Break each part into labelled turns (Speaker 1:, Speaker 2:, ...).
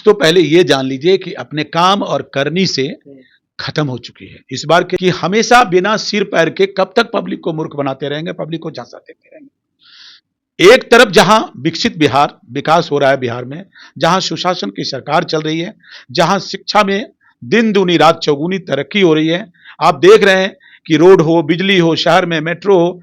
Speaker 1: तो पहले ये जान लीजिए कि अपने काम और करनी से खत्म हो चुकी है इस बार के कि हमेशा बिना सिर पैर के कब तक पब्लिक को मूर्ख बनाते रहेंगे, पब्लिक को झांसा देते रहेंगे। एक तरफ जहां विकसित बिहार, विकास हो रहा है बिहार में, जहां सुशासन की सरकार चल रही है, जहां शिक्षा में दिन दूनी रात चौगुनी तरक्की हो रही है, आप देख रहे हैं कि रोड हो, बिजली हो, शहर में मेट्रो हो,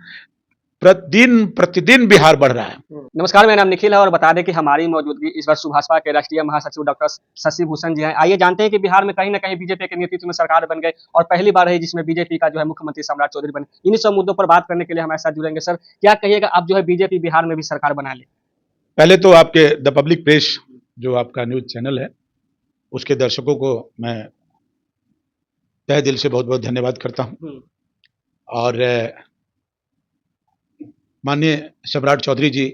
Speaker 1: प्रतिदिन बिहार बढ़ रहा है।
Speaker 2: नमस्कार, मेरा नाम निखिल है और बता दें कि हमारी मौजूदगी इस वर्ष भाजपा के राष्ट्रीय महासचिव डॉक्टर शशि भूषण जी हैं। आइए जानते हैं कि बिहार में कहीं ना कहीं बीजेपी के नेतृत्व में सरकार बन गई और पहली बार है जिसमें बीजेपी का जो है मुख्यमंत्री सम्राट चौधरी बने। इन्हीं सब मुद्दों पर बात करने के लिए हमारे साथ जुड़ेंगे। सर, क्या कहिएगा, आप जो है बीजेपी बिहार में भी सरकार बना ले?
Speaker 1: पहले तो आपके द पब्लिक प्रेस जो आपका न्यूज चैनल है, उसके दर्शकों को मैं तहे दिल से बहुत बहुत धन्यवाद करता हूं। और माननीय सम्राट चौधरी जी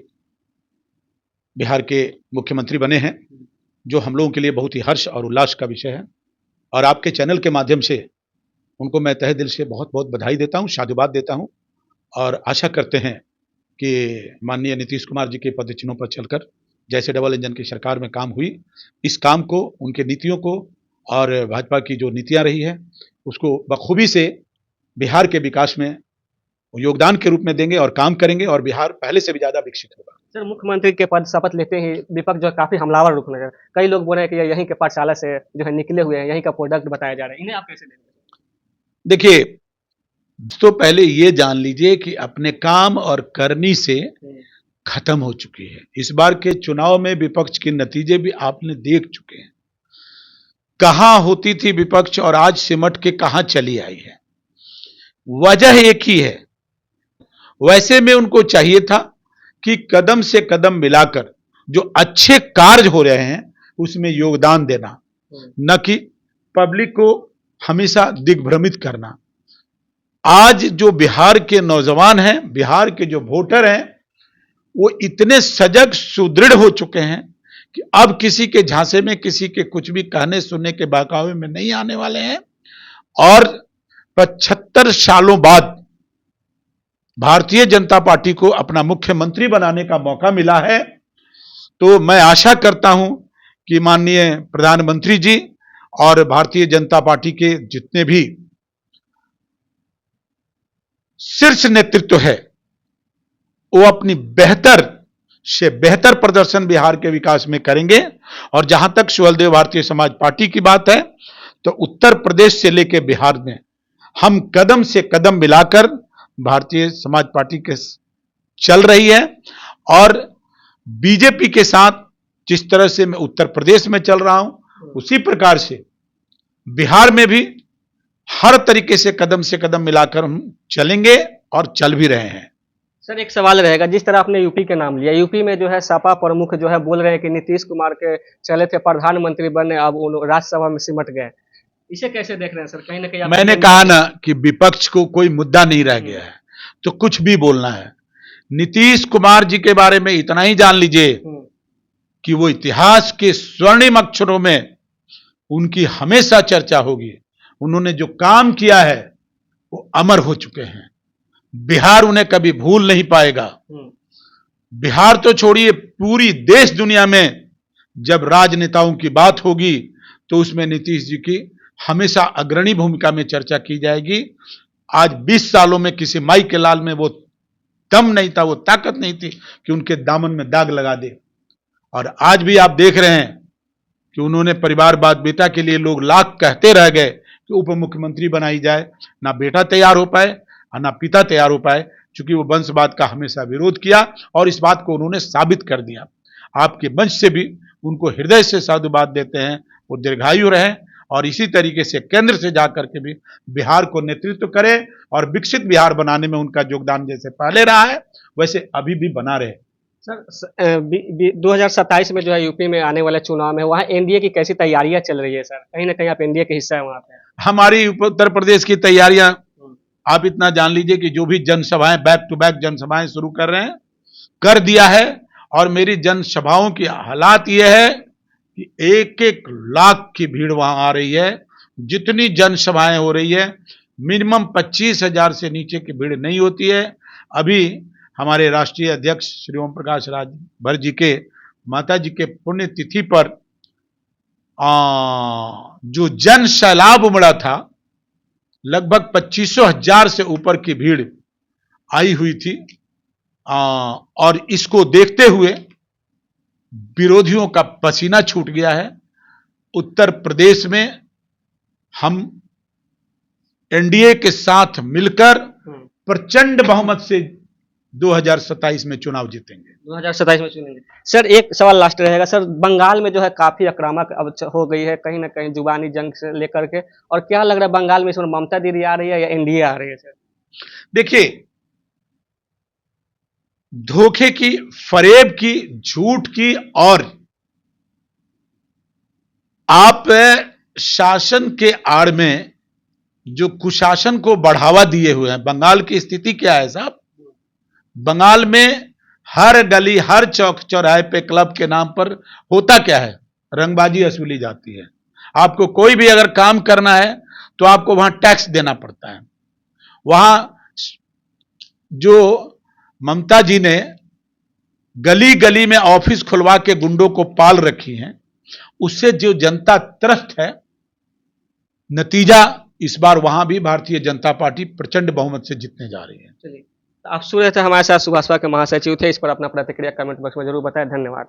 Speaker 1: बिहार के मुख्यमंत्री बने हैं, जो हम लोगों के लिए बहुत ही हर्ष और उल्लास का विषय है। और आपके चैनल के माध्यम से उनको मैं तहे दिल से बहुत बहुत बधाई देता हूं, साधुवाद देता हूं और आशा करते हैं कि माननीय नीतीश कुमार जी के पदचिन्हों पर चलकर जैसे डबल इंजन की सरकार में काम हुई, इस काम को, उनके नीतियों को और भाजपा की जो नीतियां रही है उसको बखूबी से बिहार के विकास में योगदान के रूप में देंगे और काम करेंगे और बिहार पहले से भी ज्यादा विकसित होगा।
Speaker 2: सर, मुख्यमंत्री के पद शपथ लेते ही विपक्ष जो काफी हमलावर रुख नजर, कई लोग बोल रहे हैं कि यहीं के पाठशाला से जो है निकले हुए हैं, यहीं का प्रोडक्ट बताया जा रहा है, इन्हें आप कैसे देखते हैं?
Speaker 1: देखिए, तो पहले ये जान लीजिए कि अपने काम और करनी से खत्म हो चुकी है। इस बार के चुनाव में विपक्ष के नतीजे भी आपने देख चुके हैं, कहां होती थी विपक्ष और आज सिमट के कहां चली आई है। वजह एक ही है, वैसे में उनको चाहिए था कि कदम से कदम मिलाकर जो अच्छे कार्य हो रहे हैं उसमें योगदान देना, न कि पब्लिक को हमेशा दिग्भ्रमित करना। आज जो बिहार के नौजवान हैं, बिहार के जो वोटर हैं, वो इतने सजग सुदृढ़ हो चुके हैं कि अब किसी के झांसे में, किसी के कुछ भी कहने सुनने के बहकावे में नहीं आने वाले हैं। और 75 सालों बाद भारतीय जनता पार्टी को अपना मुख्यमंत्री बनाने का मौका मिला है, तो मैं आशा करता हूं कि माननीय प्रधानमंत्री जी और भारतीय जनता पार्टी के जितने भी शीर्ष नेतृत्व है, वो अपनी बेहतर से बेहतर प्रदर्शन बिहार के विकास में करेंगे। और जहां तक सुहलदेव भारतीय समाज पार्टी की बात है, तो उत्तर प्रदेश से लेकर बिहार में हम कदम से कदम मिलाकर भारतीय समाज पार्टी के चल रही है। और बीजेपी के साथ जिस तरह से मैं उत्तर प्रदेश में चल रहा हूं, उसी प्रकार से बिहार में भी हर तरीके से कदम मिलाकर हम चलेंगे और चल भी रहे हैं।
Speaker 2: सर, एक सवाल रहेगा, जिस तरह आपने यूपी के नाम लिया, यूपी में जो है सपा प्रमुख जो है बोल रहे हैं कि नीतीश कुमार के चले थे प्रधानमंत्री बनने, अब राज्यसभा में सिमट गए, इसे कैसे देख रहे हैं सर? कहीं ना कहीं
Speaker 1: मैंने कहा ना कि विपक्ष को कोई मुद्दा नहीं रह गया है तो कुछ भी बोलना है। नीतीश कुमार जी के बारे में इतना ही जान लीजिए कि वो इतिहास के स्वर्णिम अक्षरों में उनकी हमेशा चर्चा होगी। उन्होंने जो काम किया है वो अमर हो चुके हैं, बिहार उन्हें कभी भूल नहीं पाएगा। बिहार तो छोड़िए, पूरी देश दुनिया में जब राजनेताओं की बात होगी तो उसमें नीतीश जी की हमेशा अग्रणी भूमिका में चर्चा की जाएगी। आज 20 सालों में किसी माई के लाल में वो दम नहीं था, वो ताकत नहीं थी कि उनके दामन में दाग लगा दे। और आज भी आप देख रहे हैं कि उन्होंने परिवारवाद, बेटा के लिए लोग लाख कहते रह गए कि उप मुख्यमंत्री बनाई जाए, ना बेटा तैयार हो पाए और ना पिता तैयार हो पाए, क्योंकि वो वंशवाद का हमेशा विरोध किया और इस बात को उन्होंने साबित कर दिया। आपके मंच से भी उनको हृदय से साधुवाद देते हैं, वो दीर्घायु रहे और इसी तरीके से केंद्र से जाकर के भी बिहार को नेतृत्व करे और विकसित बिहार बनाने में उनका योगदान जैसे पहले रहा है वैसे अभी भी बना रहे।
Speaker 2: सर, 2027 में जो है यूपी में आने वाले चुनाव में वहाँ एनडीए की कैसी तैयारियां चल रही है सर? कहीं ना कहीं आप एनडीए के हिस्सा है वहाँ पे?
Speaker 1: हमारी उत्तर प्रदेश की तैयारियां, आप इतना जान लीजिए कि जो भी जनसभाएं, बैक टू बैक जनसभाएं शुरू कर रहे हैं, कर दिया है। और मेरी जनसभाओं की हालात यह है कि 1-1 लाख की भीड़ वहां आ रही है। जितनी जनसभाएं हो रही है, मिनिमम 25,000 से नीचे की भीड़ नहीं होती है। अभी हमारे राष्ट्रीय अध्यक्ष श्री ओम प्रकाश राजभर जी के माता जी के पुण्यतिथि पर जो जन सैलाब उमड़ा था, लगभग 25,000 से ऊपर की भीड़ आई हुई थी। और इसको देखते हुए विरोधियों का पसीना छूट गया है। उत्तर प्रदेश में हम एनडीए के साथ मिलकर प्रचंड बहुमत से 2027 में चुनाव जीतेंगे।
Speaker 2: 2027 में चुनेंगे। सर एक सवाल लास्ट रहेगा सर, बंगाल में जो है काफी आक्रामक अब हो गई है कहीं ना कहीं जुबानी जंग से लेकर के, और क्या लग रहा है बंगाल में इस बार ममता दीदी आ रही है या एनडीए आ रही है सर?
Speaker 1: देखिए, धोखे की, फरेब की, झूठ की और आप शासन के आड़ में जो कुशासन को बढ़ावा दिए हुए हैं। बंगाल की स्थिति क्या है साहब? बंगाल में हर गली, हर चौक चौराहे पे क्लब के नाम पर होता क्या है? रंगबाजी वसूली जाती है। आपको कोई भी अगर काम करना है तो आपको वहां टैक्स देना पड़ता है। वहां जो ममता जी ने गली गली में ऑफिस खुलवा के गुंडों को पाल रखी हैं, उससे जो जनता त्रस्त है, नतीजा इस बार वहां भी भारतीय जनता पार्टी प्रचंड बहुमत से जीतने जा रही है।
Speaker 2: चलिए, आप सुन रहे थे, हमारे साथ सुभाषपा के महासचिव थे। इस पर अपना प्रतिक्रिया कमेंट बॉक्स में जरूर बताएं। धन्यवाद।